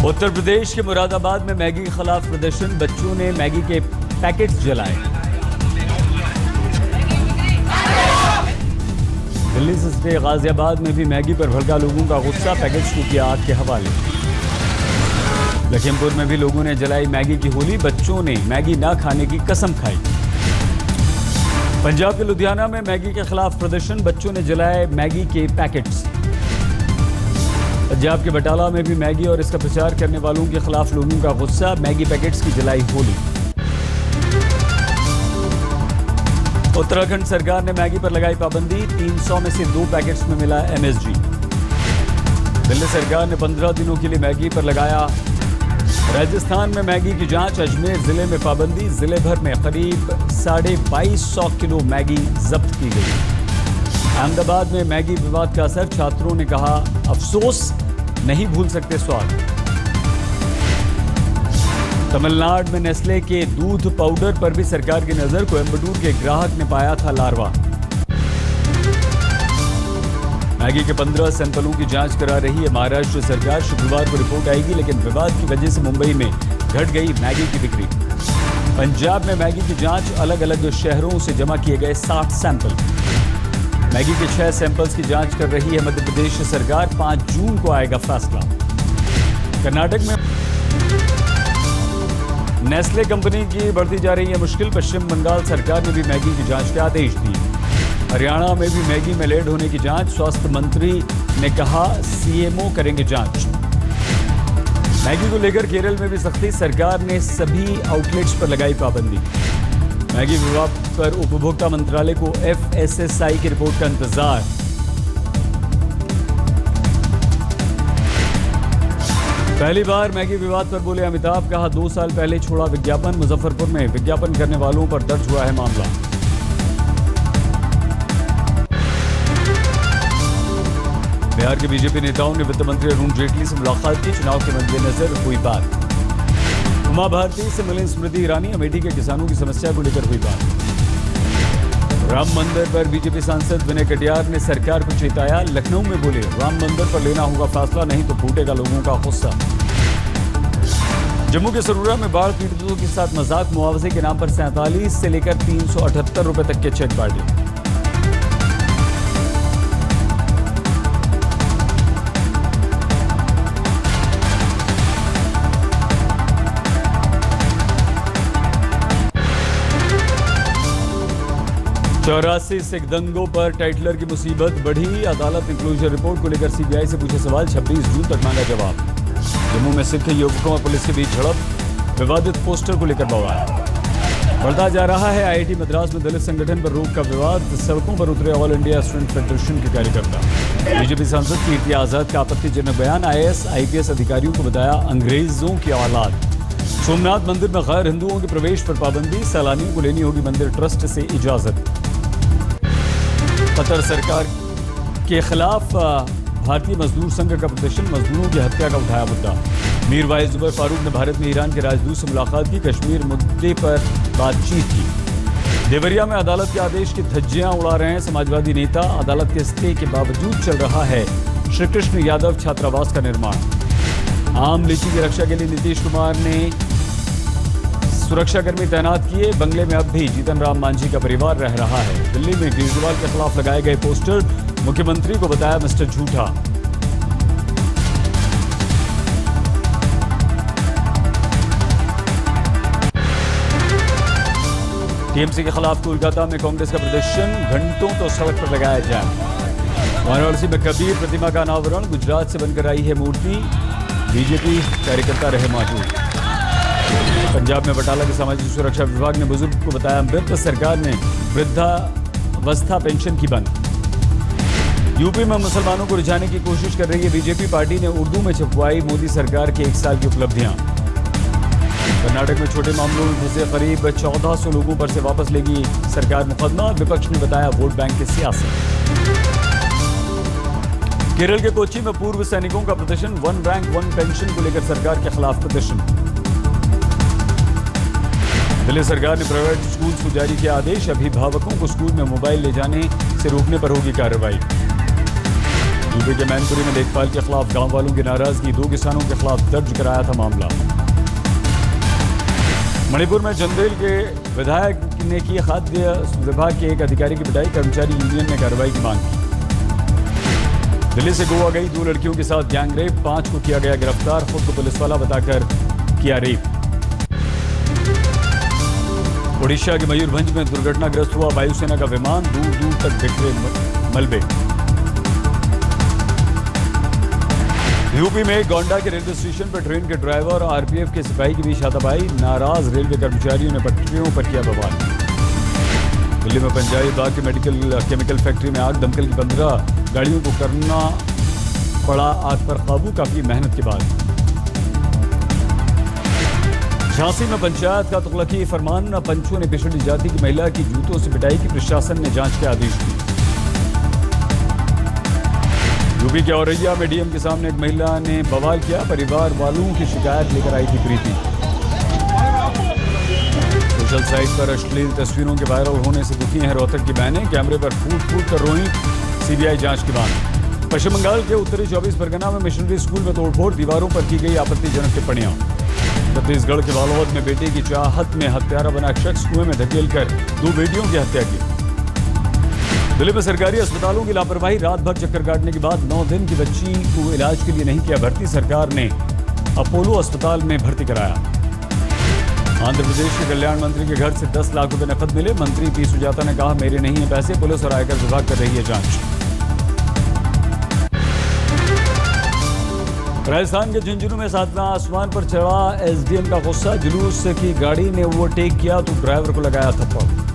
उत्तर प्रदेश के मुरादाबाद में मैगी के खिलाफ प्रदर्शन, बच्चों ने मैगी के पैकेट्स जलाए। दिल्ली से सटे गाजियाबाद में भी मैगी पर भड़का लोगों का गुस्सा, पैकेट्स को किया आग के हवाले। लखीमपुर में भी लोगों ने जलाई मैगी की होली, बच्चों ने मैगी ना खाने की कसम खाई। पंजाब के लुधियाना में मैगी के खिलाफ प्रदर्शन, बच्चों ने जलाए मैगी के पैकेट्स। पंजाब के बटाला में भी मैगी और इसका प्रचार करने वालों के खिलाफ लोगों का गुस्सा, मैगी पैकेट्स की जलाई होली। उत्तराखंड सरकार ने मैगी पर लगाई पाबंदी, 300 में से 2 पैकेट्स में मिला MSG। दिल्ली सरकार ने 15 दिनों के लिए मैगी पर लगाया। राजस्थान में मैगी की जांच, अजमेर जिले में पाबंदी, जिले भर में करीब 2250 किलो मैगी जब्त की गई। अहमदाबाद में मैगी विवाद का असर, छात्रों ने कहा अफसोस नहीं भूल सकते स्वाद। तमिलनाडु में नेस्ले के दूध पाउडर पर भी सरकार की नजर, कोयम्बटूर के ग्राहक ने पाया था लार्वा। मैगी के 15 सैंपलों की जांच करा रही है महाराष्ट्र सरकार, शुक्रवार को रिपोर्ट आएगी, लेकिन विवाद की वजह से मुंबई में घट गई मैगी की बिक्री। पंजाब में मैगी की जांच, अलग अलग शहरों से जमा किए गए 60 सैंपल। मैगी के 6 सैंपल्स की जांच कर रही है मध्य प्रदेश सरकार, 5 जून को आएगा फैसला। कर्नाटक में नेस्ले कंपनी की बढ़ती जा रही है मुश्किल, पश्चिम बंगाल सरकार ने भी मैगी की जांच के आदेश दिए। हरियाणा में भी मैगी में लेड होने की जांच, स्वास्थ्य मंत्री ने कहा CMO करेंगे जांच। मैगी को लेकर केरल में भी सख्ती, सरकार ने सभी आउटलेट्स पर लगाई पाबंदी। मैगी विवाद पर उपभोक्ता मंत्रालय को FSSAI की रिपोर्ट का इंतजार। पहली बार मैगी विवाद पर बोले अमिताभ, कहा 2 साल पहले छोड़ा विज्ञापन, मुजफ्फरपुर में विज्ञापन करने वालों पर दर्ज हुआ है मामला। बिहार के बीजेपी नेताओं ने वित्त मंत्री अरुण जेटली से मुलाकात की, चुनाव के मद्देनजर हुई बात। उमा भारती से मिले स्मृति ईरानी, अमेठी के किसानों की समस्या को लेकर हुई बात। राम मंदिर पर बीजेपी सांसद विनय कटियार ने सरकार को चेताया, लखनऊ में बोले राम मंदिर पर लेना होगा फैसला, नहीं तो फूटेगा लोगों का गुस्सा। जम्मू के सरूरा में बाढ़ पीड़ितों के साथ मजाक, मुआवजे के नाम पर 47 से लेकर 378 रुपए तक के चेक बांटे। चौरासी सिख दंगों पर टाइटलर की मुसीबत बढ़ी, अदालत ने क्लोजर रिपोर्ट को लेकर CBI से पूछे सवाल, 26 जून तक मांगा जवाब। जम्मू में सिख युवकों और पुलिस के बीच झड़प, विवादित पोस्टर को लेकर बवाल। बढ़ता जा रहा है IIT मद्रास में दलित संगठन पर रोक का विवाद, सड़कों पर उतरे ऑल इंडिया स्टूडेंट फेडरेशन के कार्यकर्ता। बीजेपी सांसद कीर्ति आजाद का आपत्तिजनक बयान, IAS IPS अधिकारियों को बताया अंग्रेजों की औलाद। सोमनाथ मंदिर में गैर हिंदुओं के प्रवेश पर पाबंदी, सैलानियों को लेनी होगी मंदिर ट्रस्ट से इजाजत। कतर सरकार के खिलाफ भारतीय मजदूर संघ का प्रदर्शन, मजदूरों की हत्या का उठाया मुद्दा। मीर वाइज जुबैर फारूक ने भारत में ईरान के राजदूत से मुलाकात की, कश्मीर मुद्दे पर बातचीत की। देवरिया में अदालत के आदेश की धज्जियां उड़ा रहे हैं समाजवादी नेता, अदालत के स्टे के बावजूद चल रहा है श्री कृष्ण यादव छात्रावास का निर्माण। आम लीची की रक्षा के लिए नीतीश कुमार ने सुरक्षाकर्मी तैनात किए, बंगले में अब भी जीतन राम मांझी का परिवार रह रहा है। दिल्ली में केजरीवाल के खिलाफ लगाए गए पोस्टर, मुख्यमंत्री को बताया मिस्टर झूठा। टीएमसी के खिलाफ कोलकाता में कांग्रेस का प्रदर्शन, घंटों तो सड़क पर लगाया जाम। वाराणसी में कबीर प्रतिमा का अनावरण, गुजरात से बनकर आई है मूर्ति, बीजेपी कार्यकर्ता रहे मौजूद। पंजाब में बटाला के सामाजिक सुरक्षा विभाग ने बुजुर्ग को बताया मृत, सरकार ने वृद्धावस्था पेंशन की बंद। यूपी में मुसलमानों को रिझाने की कोशिश कर रही है बीजेपी, पार्टी ने उर्दू में छपवाई मोदी सरकार के 1 साल की उपलब्धियां। कर्नाटक में छोटे मामलों में फंसे करीब 1400 लोगों पर से वापस लेगी सरकार मुकदमा, विपक्ष ने बताया वोट बैंक की सियासत। केरल के कोच्चि में पूर्व सैनिकों का प्रदर्शन, 1 रैंक 1 पेंशन को लेकर सरकार के खिलाफ प्रदर्शन। दिल्ली सरकार ने प्राइवेट स्कूल को जारी किया आदेश, अभिभावकों को स्कूल में मोबाइल ले जाने से रोकने पर होगी कार्रवाई। यूपी के मैनपुरी में देखभाल के खिलाफ गांव वालों की नाराजगी, 2 किसानों के खिलाफ दर्ज कराया था मामला। मणिपुर में चंदेल के विधायक ने की खाद्य विभाग के एक अधिकारी की पिटाई, कर्मचारी यूनियन ने कार्रवाई की मांग की। दिल्ली से गोवा गई 2 लड़कियों के साथ गैंगरेप, 5 को किया गया गिरफ्तार, खुद को पुलिस वाला बताकर किया रेप। ओडिशा के मयूरभंज में दुर्घटनाग्रस्त हुआ वायुसेना का विमान, दूर दूर तक बिखरे मलबे। यूपी में गोंडा के रेलवे स्टेशन पर ट्रेन के ड्राइवर और आरपीएफ के सिपाही के बीच हाथापाई, नाराज रेलवे कर्मचारियों ने पटरियों पर किया बवाल। दिल्ली में पंजाबी बाग के मेडिकल केमिकल फैक्ट्री में आग, दमकल की 15 गाड़ियों को करना पड़ा आग पर काबू, काफी मेहनत के बाद। झांसी में पंचायत का तुगलकी फरमान, पंचों ने पिछड़ी जाति की महिला की जूतों से पिटाई की, प्रशासन ने जांच के आदेश दिए। यूपी के औरैया में डीएम के सामने एक महिला ने बवाल किया, परिवार वालों की शिकायत लेकर आई थी प्रीति। सोशल साइट पर अश्लील तस्वीरों के वायरल होने से दुखी हैं रोहतक की बहनें, कैमरे पर फूट फूट कर रोईं, सीबीआई जांच की मांग। पश्चिम बंगाल के उत्तरी 24 परगना में मिशनरी स्कूल में तोड़फोड़, दीवारों पर की गई आपत्तिजनक टिप्पणियां। छत्तीसगढ़ के बालोद में बेटे की चाहत में हत्यारा बना शख्स कुएं में धकेलकर 2 बेटियों की हत्या की। दिल्ली में सरकारी अस्पतालों की लापरवाही, रात भर चक्कर काटने के बाद 9 दिन की बच्ची को इलाज के लिए नहीं किया भर्ती, सरकार ने अपोलो अस्पताल में भर्ती कराया। आंध्र प्रदेश के कल्याण मंत्री के घर से 10 लाख रुपए नकद मिले, मंत्री पी सुजाता ने कहा मेरे नहीं है पैसे, पुलिस और आयकर विभाग कर रही है जांच। राजस्थान के झुंझुनू में सातवां आसमान पर चढ़ा एसडीएम का गुस्सा, जुलूस की गाड़ी ने ओवरटेक किया तो ड्राइवर को लगाया थप्पड़।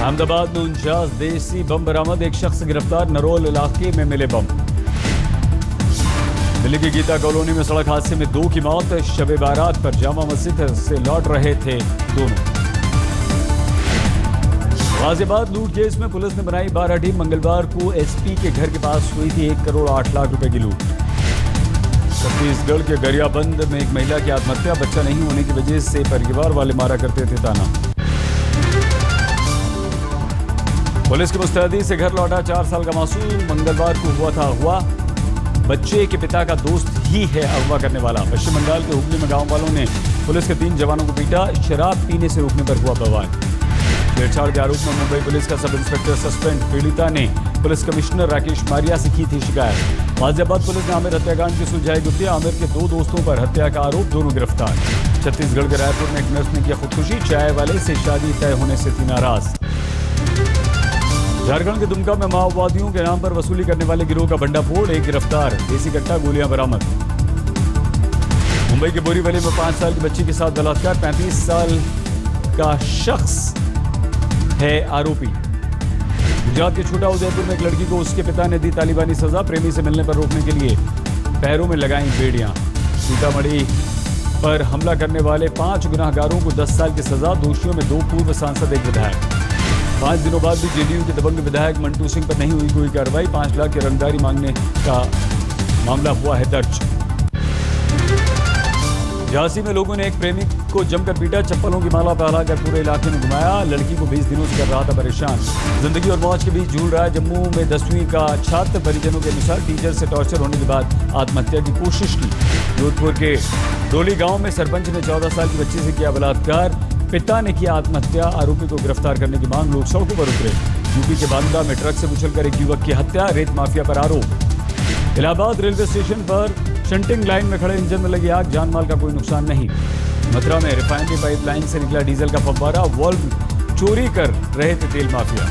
अहमदाबाद में 49 देसी बम बरामद, एक शख्स गिरफ्तार, नरोल इलाके में मिले बम। दिल्ली की गीता कॉलोनी में सड़क हादसे में 2 की मौत, शब बारात पर जामा मस्जिद से लौट रहे थे दोनों। गाजियाबाद लूट केस में पुलिस ने बनाई 12 टीम, मंगलवार को एसपी के घर के पास हुई थी 1 करोड़ 8 लाख रुपए की लूट। छत्तीसगढ़ के गरियाबंद में एक महिला की आत्महत्या, बच्चा नहीं होने की वजह से परिवार वाले मारा करते थे ताना। पुलिस की मुस्तैदी से घर लौटा 4 साल का मासूम, मंगलवार को हुआ था अगवा, बच्चे के पिता का दोस्त ही है अगवा करने वाला। पश्चिम बंगाल के हुगली में गांव वालों ने पुलिस के 3 जवानों को पीटा, शराब पीने से रोकने पर हुआ बवाल। छेड़छाड़ के आरोप में मुंबई पुलिस का सब इंस्पेक्टर सस्पेंड, पीड़िता ने पुलिस कमिश्नर राकेश मारिया से की थी शिकायत। गाजियाबाद पुलिस ने आमिर हत्याकांड की सुलझाई गुत्थी, आमिर के 2 दोस्तों पर हत्या का आरोप, दोनों गिरफ्तार। छत्तीसगढ़ के रायपुर में एक नर्स ने किया खुदकुशी, चाय वाले से शादी तय होने से थी नाराज। झारखंड के दुमका में माओवादियों के नाम पर वसूली करने वाले गिरोह का भंडाफोड़, एक गिरफ्तार, देसी कट्टा गोलियां बरामद। मुंबई के बोरीवली में 5 साल की बच्ची के साथ बलात्कार, 35 साल का शख्स है आरोपी। गुजरात के छोटा उदयपुर में एक लड़की को उसके पिता ने दी तालिबानी सजा, प्रेमी से मिलने पर रोकने के लिए पैरों में लगाई बेड़ियां। सीतामढ़ी पर हमला करने वाले 5 गुनाहगारों को 10 साल की सजा, दोषियों में 2 पूर्व सांसद, एक विधायक। 5 दिनों बाद भी जेडीयू के दबंग विधायक मंटू सिंह पर नहीं हुई कोई कार्रवाई, 5 लाख की रंगदारी मांगने का मामला हुआ है दर्ज। झांसी में लोगों ने एक प्रेमी को जमकर पीटा, चप्पलों की माला पहनाकर पूरे इलाके में घुमाया, लड़की को 20 दिनों से कर रहा था परेशान। जिंदगी और मौत के बीच झूल रहा है जम्मू में 10वीं का छात्र, परिजनों के अनुसार टीचर से टॉर्चर होने के बाद आत्महत्या की कोशिश की। जोधपुर के डोली गांव में सरपंच ने 14 साल की बच्ची से किया बलात्कार, पिता ने किया आत्महत्या, आरोपी को गिरफ्तार करने की मांग, लोग सड़कों पर उतरे। यूपी के बांदा में ट्रक से कुचलकर एक युवक की हत्या, रेत माफिया पर आरोप। इलाहाबाद रेलवे स्टेशन पर शंटिंग लाइन में खड़े इंजन में लगी आग, जान माल का कोई नुकसान नहीं। मथुरा में रिफाइनरी पाइपलाइन से निकला डीजल का फव्वारा, वाल्व चोरी कर रहे थे तेल माफिया।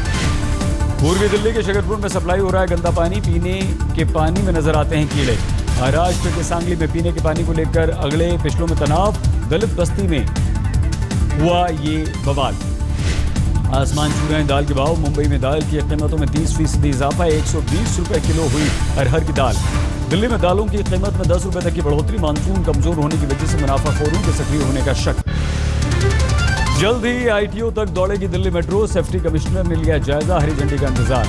पूर्वी दिल्ली के शकरपुर में सप्लाई हो रहा है गंदा पानी, पीने के पानी में नजर आते हैं कीड़े। महाराष्ट्र के सांगली में पीने के पानी को लेकर अगले पिछलों में तनाव, दलित बस्ती में हुआ ये बवाल। आसमान छू रहे हैं दाल के भाव, मुंबई में दाल की कीमतों में 30% इजाफा, 120 रुपए किलो हुई अरहर की दाल। दिल्ली में दालों की कीमत में 10 रुपए तक की बढ़ोतरी, मानसून कमजोर होने की वजह से मुनाफाखोरों के सक्रिय होने का शक। जल्द ही आईटीओ तक दौड़ेगी दिल्ली मेट्रो। सेफ्टी कमिश्नर ने लिया जायजा, हरी झंडी का इंतजार।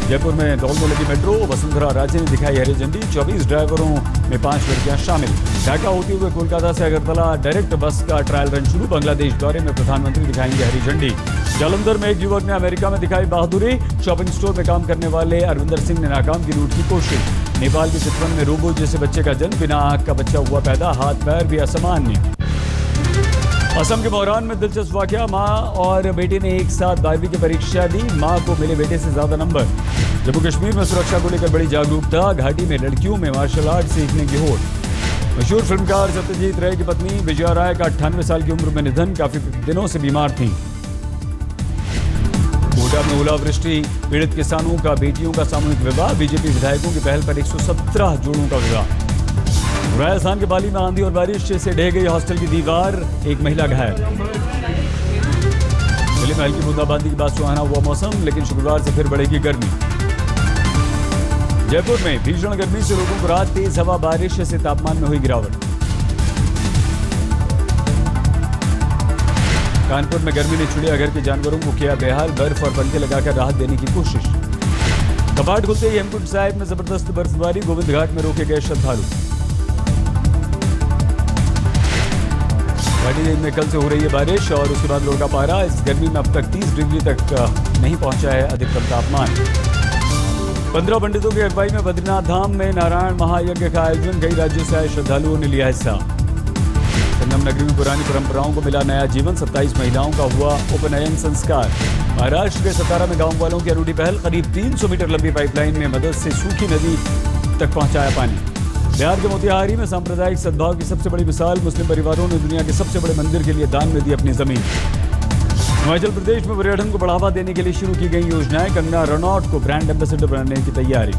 जयपुर में दौड़ने लगी मेट्रो। वसुंधरा राजे ने दिखाई हरी झंडी। 24 ड्राइवरों में 5 लड़कियां शामिल। ढाका होते हुए कोलकाता से अगरतला डायरेक्ट बस का ट्रायल रन शुरू। बांग्लादेश दौरे में प्रधानमंत्री दिखाएंगे हरी झंडी। जालंधर में एक युवक ने अमेरिका में दिखाई बहादुरी। शॉपिंग स्टोर में काम करने वाले अरविंदर सिंह ने नाकाम की लूट की कोशिश। नेपाल के चितवन में रोबो जैसे बच्चे का जन्म। बिना आंख का बच्चा हुआ पैदा, हाथ पैर भी असामान्य। असम के मोहरान में दिलचस्प वाकया। मां और बेटे ने एक साथ 12वीं की परीक्षा दी। मां को मिले बेटे से ज्यादा नंबर। जम्मू कश्मीर में सुरक्षा को लेकर बड़ी जागरूकता। घाटी में लड़कियों में मार्शल आर्ट सीखने की होड़। मशहूर फिल्मकार सत्यजीत रे की पत्नी विजया राय का 98 साल की उम्र में निधन। काफी दिनों से बीमार थी। कोटा में ओलावृष्टि, पीड़ित किसानों का बेटियों का सामूहिक विवाह। बीजेपी विधायकों की पहल पर 117 जोड़ों का विवाह। राजस्थान के बाली में आंधी और बारिश से ढह गई हॉस्टल की दीवार। एक महिला घायल। दिल्ली में हल्की बूंदाबांदी के बाद सुहाना हुआ मौसम, लेकिन शुक्रवार से फिर बढ़ेगी गर्मी। जयपुर में भीषण गर्मी से लोगों को राहत। तेज हवा, बारिश से तापमान में हुई गिरावट। कानपुर में गर्मी ने चिड़ियाघर के जानवरों को किया बेहाल। बर्फ और पंखे लगाकर राहत देने की कोशिश। कपाट खुलते ही हेमकुंड साहिब में जबरदस्त बर्फबारी। गोविंद घाट में रोके गए श्रद्धालु। घाटी में कल से हो रही है बारिश और उसके बाद लोगा पारा। इस गर्मी में अब तक 30 डिग्री तक नहीं पहुंचा है अधिकतम तापमान। 15 पंडितों की अगुवाई में बद्रीनाथ धाम में नारायण महायज्ञ का आयोजन। कई राज्यों से आए श्रद्धालुओं ने लिया हिस्सा। संगम नगरी में पुरानी परंपराओं को मिला नया जीवन। 27 महिलाओं का हुआ उपनयन संस्कार। महाराष्ट्र के सतारा में गांव वालों की अनूठी पहल। करीब 300 मीटर लंबी पाइपलाइन में मदद से सूखी नदी तक पहुंचाया पानी। बिहार के मोतिहारी में सांप्रदायिक सद्भाव की सबसे बड़ी मिसाल। मुस्लिम परिवारों ने दुनिया के सबसे बड़े मंदिर के लिए दान में दी अपनी जमीन। हिमाचल प्रदेश में पर्यटन को बढ़ावा देने के लिए शुरू की गई योजनाएं। कंगना रनौत को ब्रांड एम्बेसडर बनाने की तैयारी।